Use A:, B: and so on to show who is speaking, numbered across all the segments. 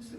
A: So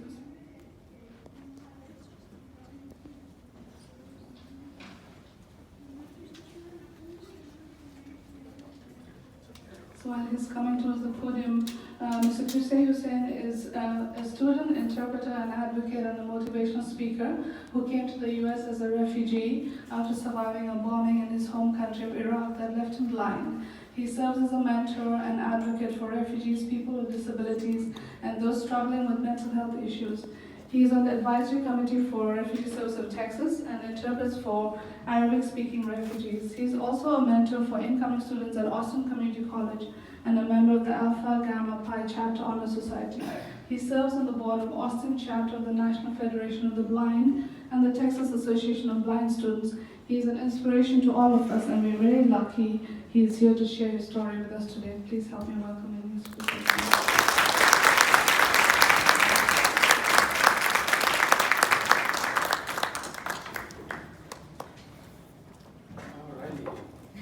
A: while he's coming towards the podium, Mr. Qusay Hussein is a student, interpreter, and advocate and a motivational speaker who came to the US as a refugee after surviving a bombing in his home country of Iraq that left him blind. He serves as a mentor and advocate for refugees, people with disabilities, and those struggling with mental health issues. He is on the advisory committee for Refugee Service of Texas and interprets for Arabic-speaking refugees. He's also a mentor for incoming students at Austin Community College and a member of the Alpha Gamma Pi Chapter Honor Society. He serves on the board of Austin Chapter of the National Federation of the Blind and the Texas Association of Blind Students. He's an inspiration to all of us, and we're very lucky he's here to share his story with us today. Please help me welcome him.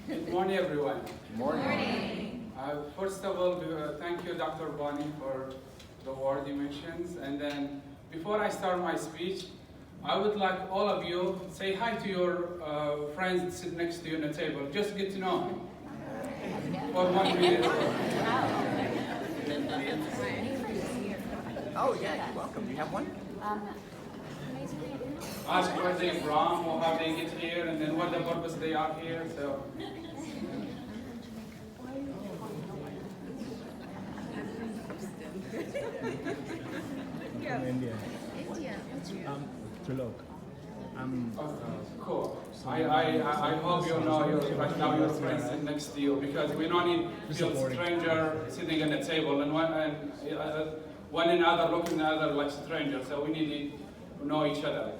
B: Good morning, everyone.
C: Good morning.
B: First of all, thank you, Dr. Bonnie, for the word you mentioned. And then, before I start my speech, I would like all of you say hi to your friends that sit next to you on the table. Just get to know them for 1 minute.
C: Oh, yeah, you're welcome. Do you have one?
B: Ask where they're from, or how they get here, and then what the purpose they are here. So.
D: From India. Tulok.
B: Cool. I hope you know right now your friends sit next to you, because we don't need feel stranger sitting at the table and one another looking at other like strangers. So we need to know each other.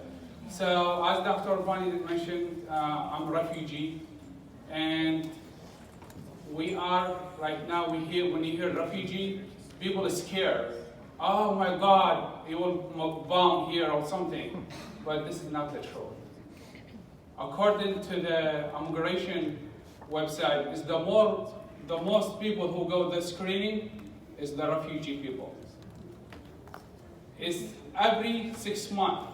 B: So as Dr. Bonnie mentioned, I'm a refugee, and we are right now. When you hear refugee, people are scared. Oh my God, it will bomb here or something. But this is not the truth. According to the immigration website, is the most people who go the screening is the refugee people. It's every 6 months.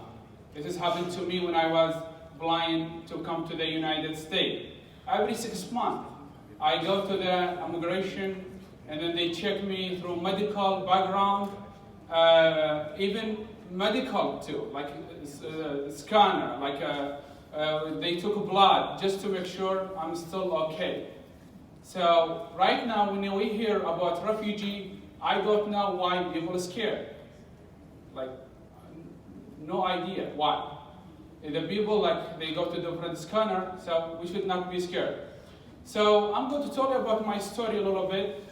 B: This has happened to me when I was blind to come to the United States. Every 6 months, I go to the immigration, and then they check me through medical background, even medical too, like scanner, like they took blood just to make sure I'm still okay. So right now, when we hear about refugee, I don't know why people are scared. Like, no idea why. The people, like, they go to different scanner, so we should not be scared. So I'm going to tell you about my story a little bit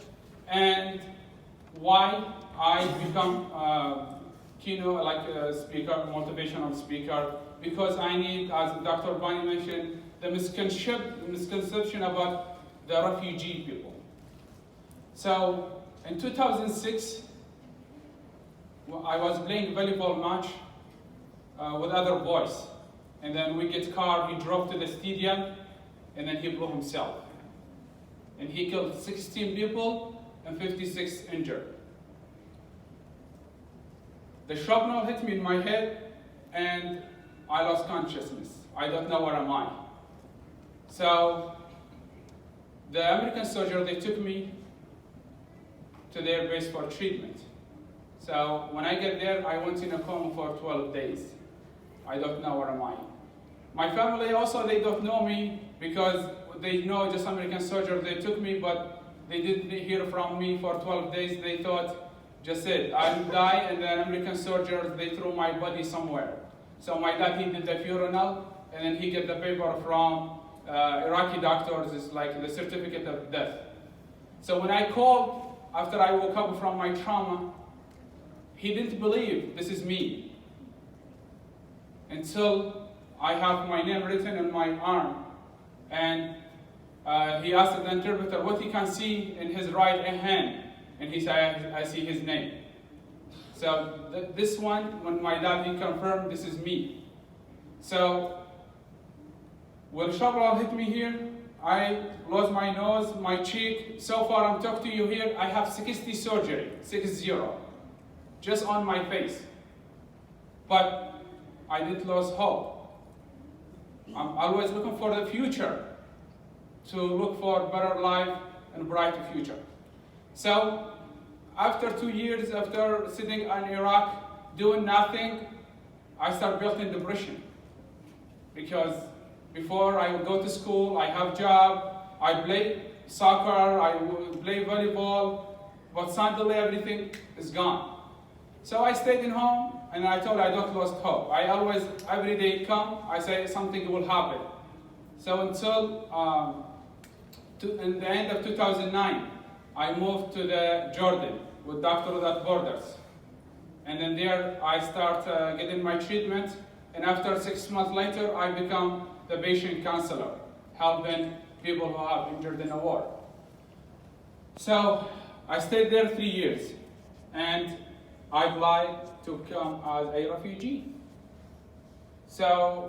B: and why I become Keynote, like a speaker, motivational speaker, because I need, as Dr. Bonnie mentioned, the misconception about the refugee people. So in 2006, I was playing volleyball match with other boys, and then we get car. He drove to the stadium, and then he blew himself, and he killed 16 people and 56 injured. The shrapnel hit me in my head, and I lost consciousness. I don't know where am I. So the American soldier, they took me to their base for treatment. So when I get there, I went in a coma for 12 days. I don't know where am I. My family also, they don't know me because they know just American soldier. They took me, but they didn't hear from me for 12 days. They thought, just said, I'll die, and then American soldiers, they threw my body somewhere. So my dad, he did the funeral, and then he get the paper from Iraqi doctors, it's like the certificate of death. So when I called, after I woke up from my trauma, he didn't believe this is me until I have my name written on my arm. And he asked the interpreter what he can see in his right hand. And he said, I see his name. So this one, when my dad, he confirmed this is me. So when shrapnel hit me here, I lost my nose, my cheek. So far I'm talking to you here, I have 60 surgery, 60, just on my face. but I didn't lose hope. I'm always looking for the future, to look for better life and brighter future. So after 2 years, after sitting in Iraq, doing nothing, I started building depression. Because before I would go to school, I have job, I play soccer, I would play volleyball, but suddenly everything is gone. So I stayed in home and I told I don't lose hope. I always, every day come, I say something will happen. So until in the end of 2009, I moved to the Jordan with Doctors Without Borders. And then there I start getting my treatment. And after 6 months later, I become the patient counselor, helping people who have injured in a war. So I stayed there 3 years, and I applied to come as a refugee. So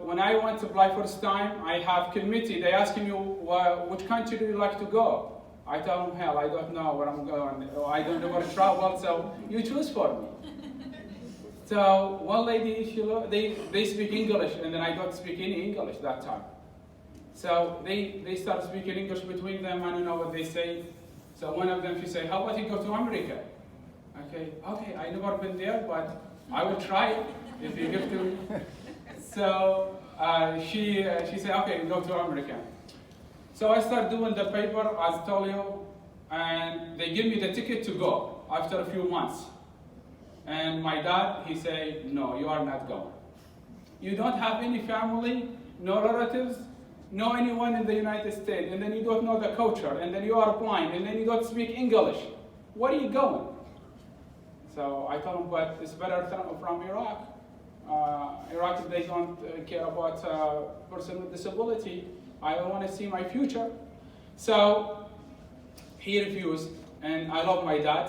B: when I went to apply first time, I have committee. They ask me, well, which country do you like to go? I tell them, hell, I don't know where I'm going. I don't know where to travel, so you choose for me. So one lady, they speak English, and then I don't speak any English that time. So they start speaking English between them. I don't know what they say. So one of them, she say, how about you go to America? Okay, I never been there, but I will try it if you give to me. So she said, okay, go to America. So I start doing the paper, as I told you, and they give me the ticket to go after a few months. And my dad, he said, no, you are not going. You don't have any family, no relatives, no anyone in the United States, and then you don't know the culture, and then you are blind, and then you don't speak English. Where are you going? So I told him, but it's better from Iraq. Iraq, they don't care about a person with disability. I don't want to see my future. So he refused, and I love my dad.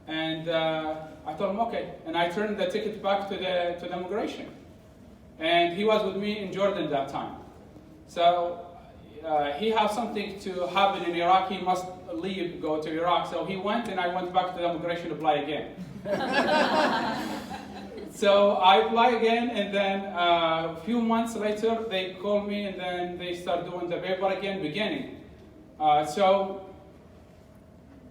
B: And I told him, okay. And I turned the ticket back to the immigration. And he was with me in Jordan that time. So he has something to happen in Iraq. He must leave, go to Iraq. So he went, and I went back to the immigration to apply again. So I apply again, and then a few months later, they call me, and then they start doing the paper again, beginning. So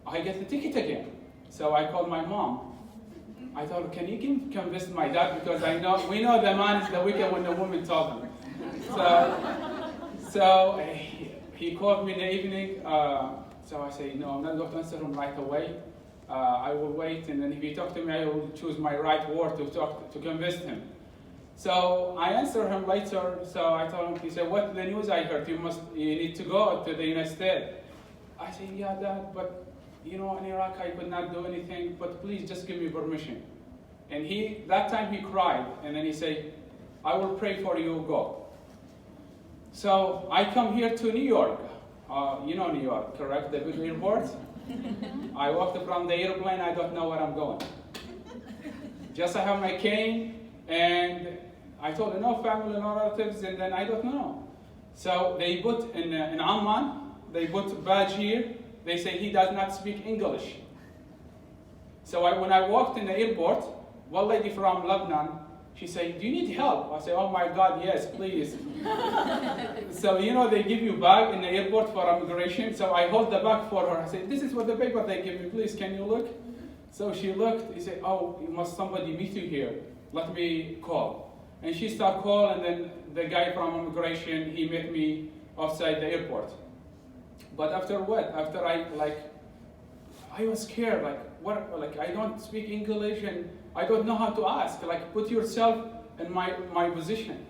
B: I get the ticket again. So I called my mom. I thought, can you convince my dad? Because we know the man is the wicked when the woman told him. So he called me in the evening. So I say, no, I'm not going to answer him right away. I will wait, and then if he talks to me, I will choose my right word to convince him. So I answered him later. So I told him, he said, what's the news I heard? You need to go to the United States. I said, yeah, Dad, but in Iraq I could not do anything, but please just give me permission. And that time he cried, and then he said, I will pray for you, go. So I come here to New York. You know New York, correct? The big airport? I walked from the airplane, I don't know where I'm going. Just I have my cane, and I told them, no family, no relatives, and then I don't know. So they put in Amman, they put a badge here, they say he does not speak English. So when I walked in the airport, one lady from Lebanon, she said, do you need help? I said, oh my God, yes, please. So, they give you bag in the airport for immigration. So I hold the bag for her. I said, this is what the paper they give me, please, can you look? So she looked, he said, oh, must somebody meet you here. Let me call. And she started calling, and then the guy from immigration, he met me outside the airport. But after what? After I was scared, I don't speak English, and I don't know how to ask. Put yourself in my position.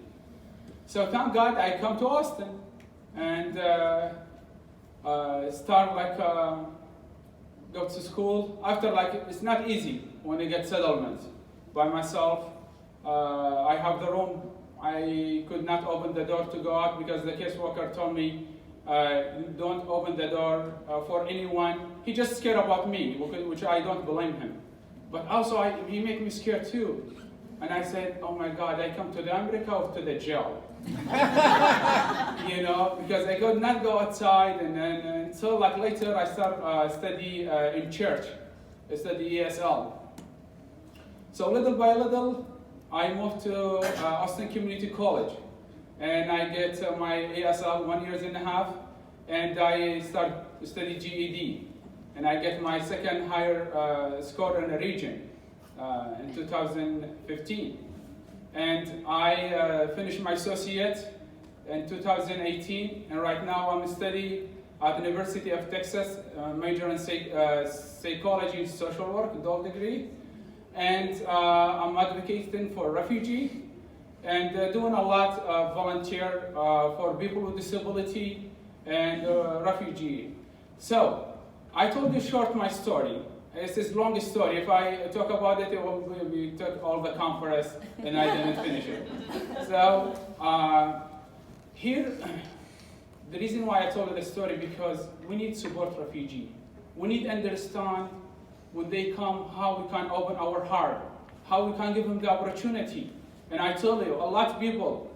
B: So thank God I come to Austin and start go to school. After it's not easy when you get settlement by myself. I have the room. I could not open the door to go out because the caseworker told me, don't open the door for anyone. He just scared about me, which I don't blame him. But also he made me scared too. And I said, oh my God, I come to the America or to the jail? Because I could not go outside. And then until later I start study in church. I study ESL. So little by little, I moved to Austin Community College, and I get my ASL 1.5 years, and I start to study GED, and I get my second higher score in the region in 2015. And I finished my associate in 2018, and right now I'm studying at the University of Texas, major in psychology and social work, dual degree. And I'm advocating for refugee and doing a lot of volunteer for people with disability and refugee. So I told you short my story. It's this long story. If I talk about it, it will be took all the conference and I didn't finish it. So here, the reason why I told you the story, because we need to support refugee. We need to understand when they come how we can open our heart, how we can give them the opportunity. And I tell you, a lot of people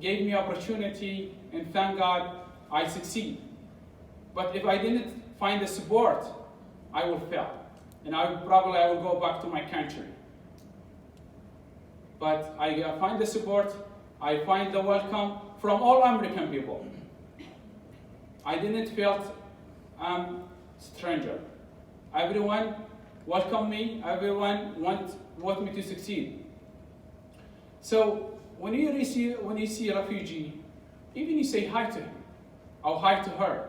B: gave me opportunity, and thank God I succeed. But if I didn't find the support, I will fail. And I will go back to my country. But I find the support, I find the welcome from all American people. I didn't feel I'm stranger. Everyone welcome me, everyone want me to succeed. So when you see a refugee, even you say hi to him or hi to her,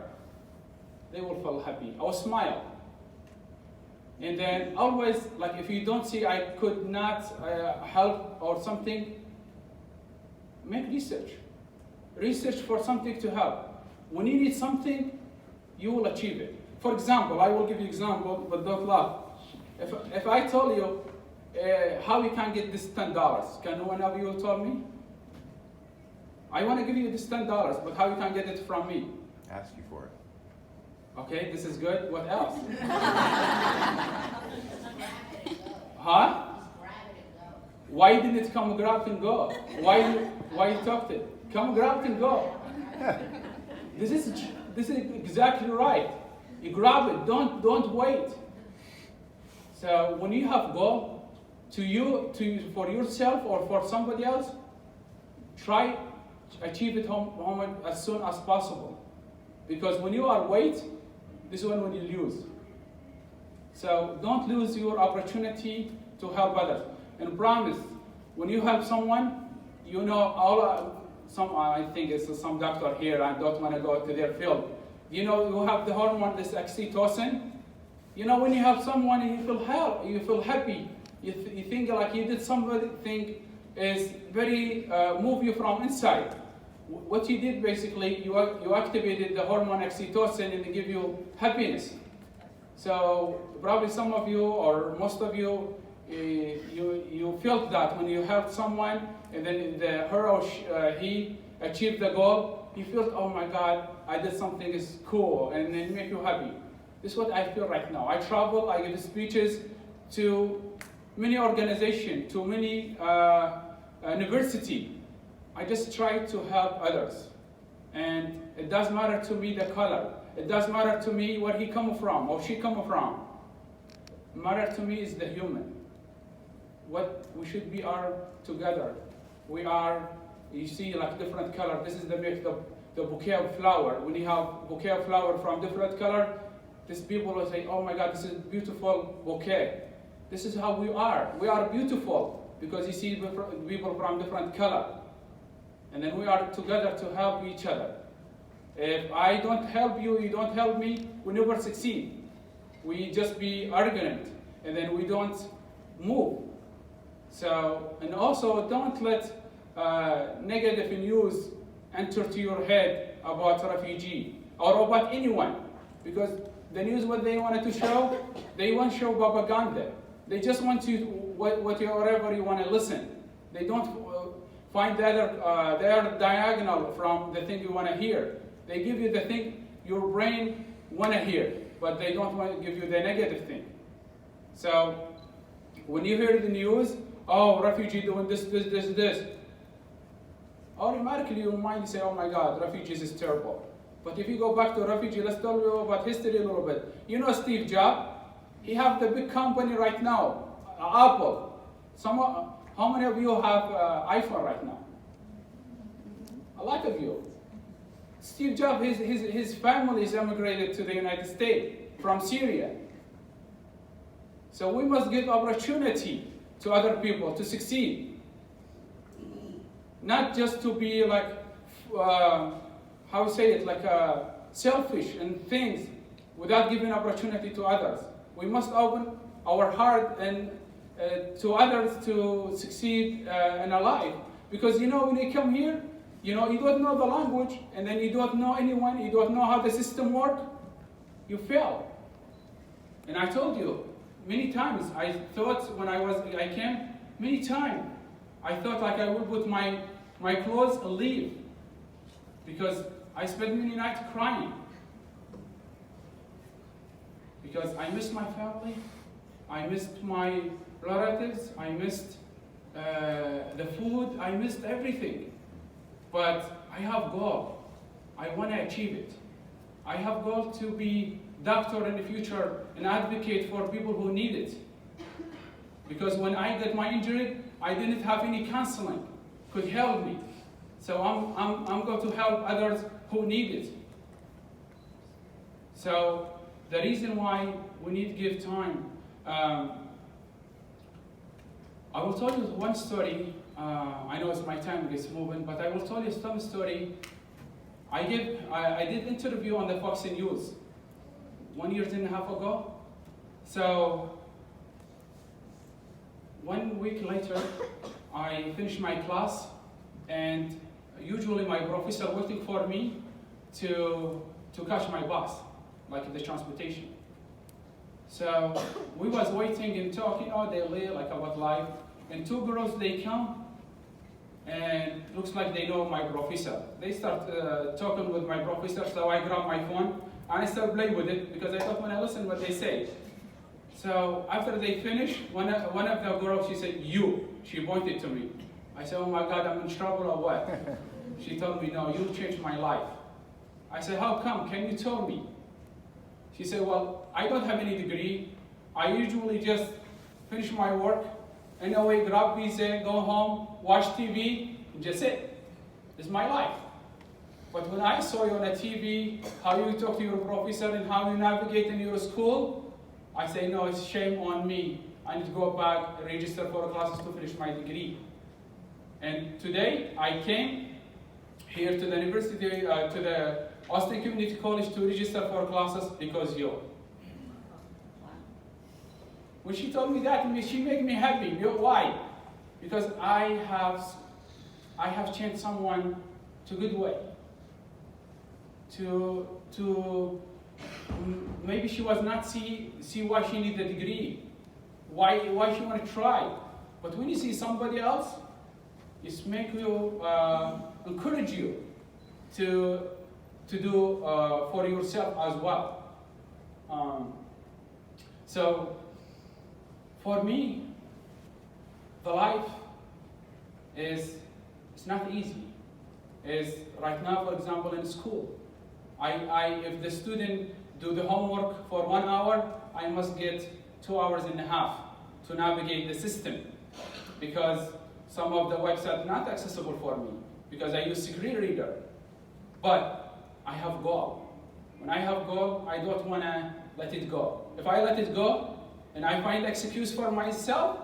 B: they will feel happy or smile. And then always, like if you don't see I could not help or something, make research. Research for something to help. When you need something, you will achieve it. For example, I will give you example, but don't laugh. If I told you how you can get this $10, can one of you tell me? I want to give you this $10, but how you can get it from me?
C: Ask you for it.
B: Okay, this is good. What else? Huh? Why didn't it come grab and go? Why you talked it? Come grab and go. This is exactly right. You grab it. Don't wait. So when you have goal for yourself or for somebody else, try to achieve it home as soon as possible. Because when you are wait, this is when you lose. So don't lose your opportunity to help others. And promise, when you help someone, you know I think it's some doctor here, I don't want to go to their field. You know, you have the hormone, this oxytocin. You know, when you help someone, you feel happy. You think like you did something is very move you from inside. What you did basically, you activated the hormone oxytocin and it give you happiness. So probably some of you or most of you, you felt that when you helped someone and then her or he achieved the goal, you felt, oh my God, I did something is cool, and it make you happy. This is what I feel right now. I travel, I give speeches to many organizations, to many universities. I just try to help others. And it doesn't matter to me the color. It doesn't matter to me where he come from or she come from. Matter to me is the human. What we should be are together. We are, you see, like different color. This is the bouquet of flower. When you have bouquet of flower from different color, these people will say, oh my God, this is a beautiful bouquet. This is how we are. We are beautiful because you see people from different color. And then we are together to help each other. If I don't help you, you don't help me, we never succeed. We just be arrogant, and then we don't move. So, and also don't let negative news enter to your head about refugee or about anyone, because the news what they wanted to show, they want to show propaganda. They just want to whatever you want to listen. They don't find the other, they are diagonal from the thing you want to hear. They give you the thing your brain want to hear, but they don't want to give you the negative thing. So when you hear the news, oh, refugee doing this, automatically your mind say, oh my God, refugees is terrible. But if you go back to refugee, let's tell you about history a little bit. You know Steve Jobs? He have the big company right now, Apple. How many of you have iPhone right now? A lot of you. Steve Jobs, his family is immigrated to the United States from Syria. So we must give opportunity to other people to succeed. Not just to be like, selfish and things without giving opportunity to others. We must open our heart and to others to succeed in a life. Because when you come here, you don't know the language, and then you don't know anyone, you don't know how the system works, you fail. And I told you, many times, I thought when I came, many times, I thought like I would put my clothes and leave. Because I spent many nights crying. Because I missed my family, I missed my relatives, I missed the food, I missed everything. But I have goal. I want to achieve it. I have goal to be doctor in the future and advocate for people who need it. Because when I got my injury, I didn't have any counseling could help me. So I'm going to help others who need it. So the reason why we need to give time. I will tell you one story. I know it's my time gets moving, but I will tell you some story. I did interview on the Fox News 1.5 years ago. So 1 week later, I finished my class, and usually my professor waiting for me to catch my bus, like the transportation. So we was waiting and talking all day like about life, and two girls they come, and looks like they know my professor. They start talking with my professor, so I grab my phone and I start playing with it because I thought when I listen what they say. So after they finish, one of the girls, she said, "You." She pointed to me. I said, "Oh my God, I'm in trouble or what?" She told me, "No, you changed my life." I said, "How come? Can you tell me?" She said, "Well, I don't have any degree. I usually just finish my work, and away, grab pizza, go home, watch TV, and just sit. It's my life. But when I saw you on a TV, how you talk to your professor and how you navigate in your school, I say, no, it's shame on me. I need to go back and register for classes to finish my degree." And today, I came here to the university, to the Austin Community College to register for classes because you. When she told me that, she made me happy. Why? Because I have changed someone to good way. To maybe she was not see why she need the degree, why she want to try. But when you see somebody else, it's make you encourage you to do for yourself as well. So for me, the life it's not easy. Is right now, for example, in school, if the student do the homework for 1 hour, I must get 2.5 hours to navigate the system, because some of the websites not accessible for me because I use screen reader. But I have goal. When I have goal, I don't want to let it go. If I let it go and I find excuse for myself,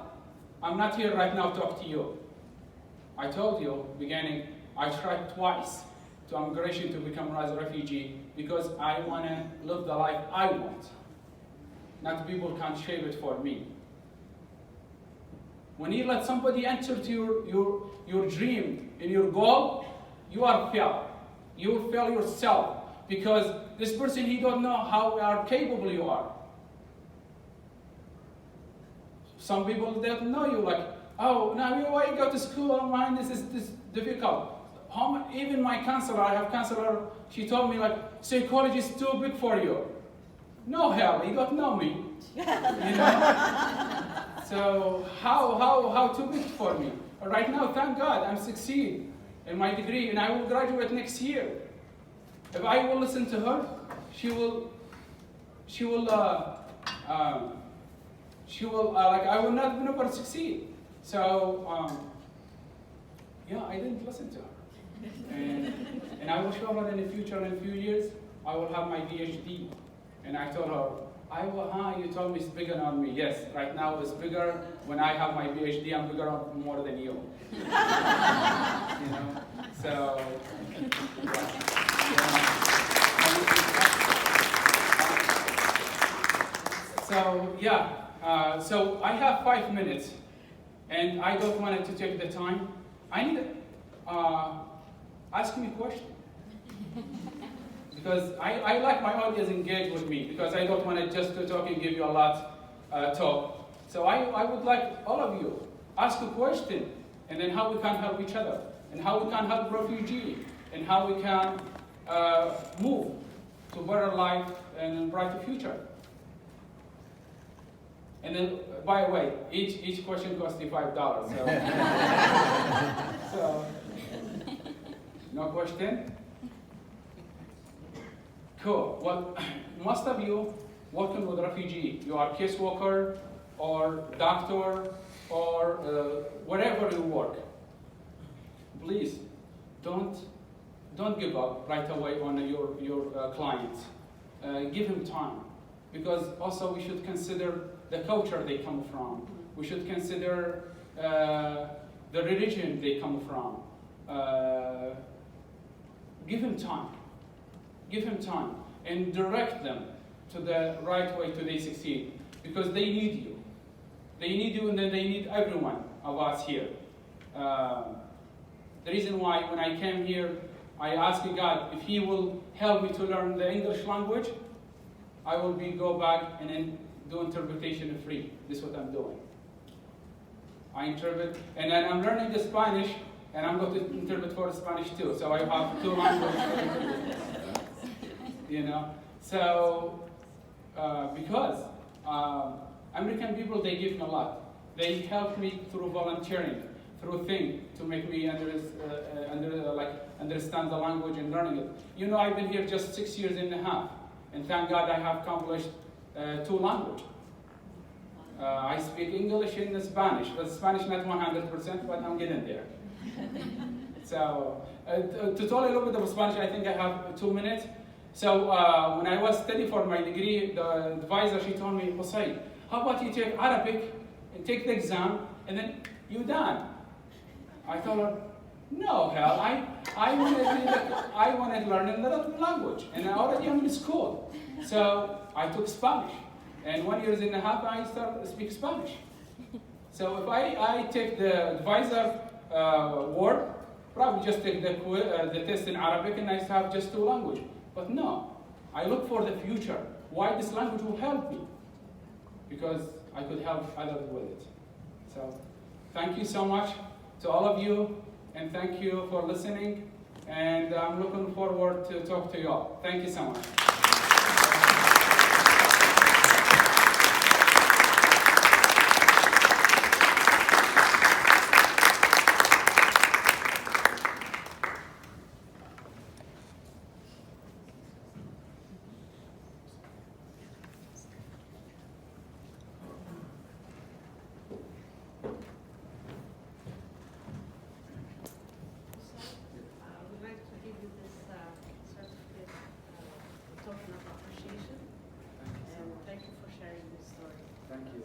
B: I'm not here right now to talk to you. I told you beginning, I tried twice to immigration to become as a refugee because I want to live the life I want. Not people can shape it for me. When you let somebody enter to your dream and your goal, you are failed. You fail yourself because this person, he don't know how capable you are. Some people don't know you, like, oh, now why you go to school? Oh man, this is difficult. Even my counselor, I have counselor, she told me like, psychology is too big for you. No hell, you don't know me. You know? So how too big for me? Right now, thank God, I'm succeed in my degree, and I will graduate next year. If I will listen to her, she will like I will never succeed. So, yeah, I didn't listen to her. And I will show her in the future, in a few years, I will have my PhD. And I told her, you told me it's bigger on me. Yes, right now it's bigger. When I have my PhD, I'm bigger on more than you. You know? So, so I have 5 minutes, and I don't want to take the time. I need to ask me a question. Because I like my audience engage with me, because I don't want to just to talk and give you a lot talk. So I would like all of you ask a question, and then how we can help each other, and how we can help refugees, and how we can move to better life and brighter future. And then, by the way, each question costs you $5. So no question? Cool. Well, most of you working with refugee, you are caseworker or doctor or wherever you work. Please don't give up right away on your clients. Give him time, because also we should consider the culture they come from. We should consider the religion they come from. Give him time. Give him time and direct them to the right way to they succeed, because they need you. They need you, and then they need everyone of us here. The reason why when I came here, I asked God if He will help me to learn the English language, I will go back and then do interpretation free. This is what I'm doing. I interpret, and then I'm learning the Spanish, and I'm going to interpret for Spanish too. So I have 2 languages. You know, so because American people, they give me a lot. They help me through volunteering, through things to make me understand the language and learning it. You know, I've been here just 6 years and a half, and thank God I have accomplished 2 languages. I speak English and Spanish, but Spanish not 100%, but I'm getting there. So to tell a little bit of Spanish, I think I have 2 minutes. So when I was studying for my degree, the advisor, she told me, Qusay, how about you take Arabic and take the exam, and then you're done. I told her, no, hell, I wanted to learn another language, and I already am in school. So I took Spanish, and 1 year and a half, I started to speak Spanish. So if I take the advisor word, probably just take the test in Arabic, and I have just 2 languages. But no, I look for the future. Why this language will help me? Because I could help others with it. So thank you so much to all of you, and thank you for listening. And I'm looking forward to talk to you all. Thank you so much. Thank you.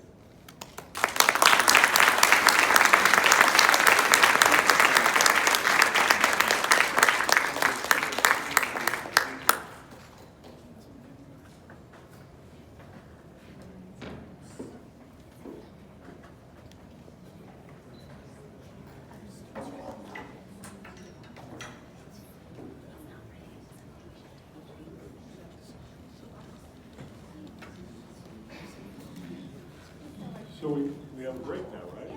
E: So we have a break now, right?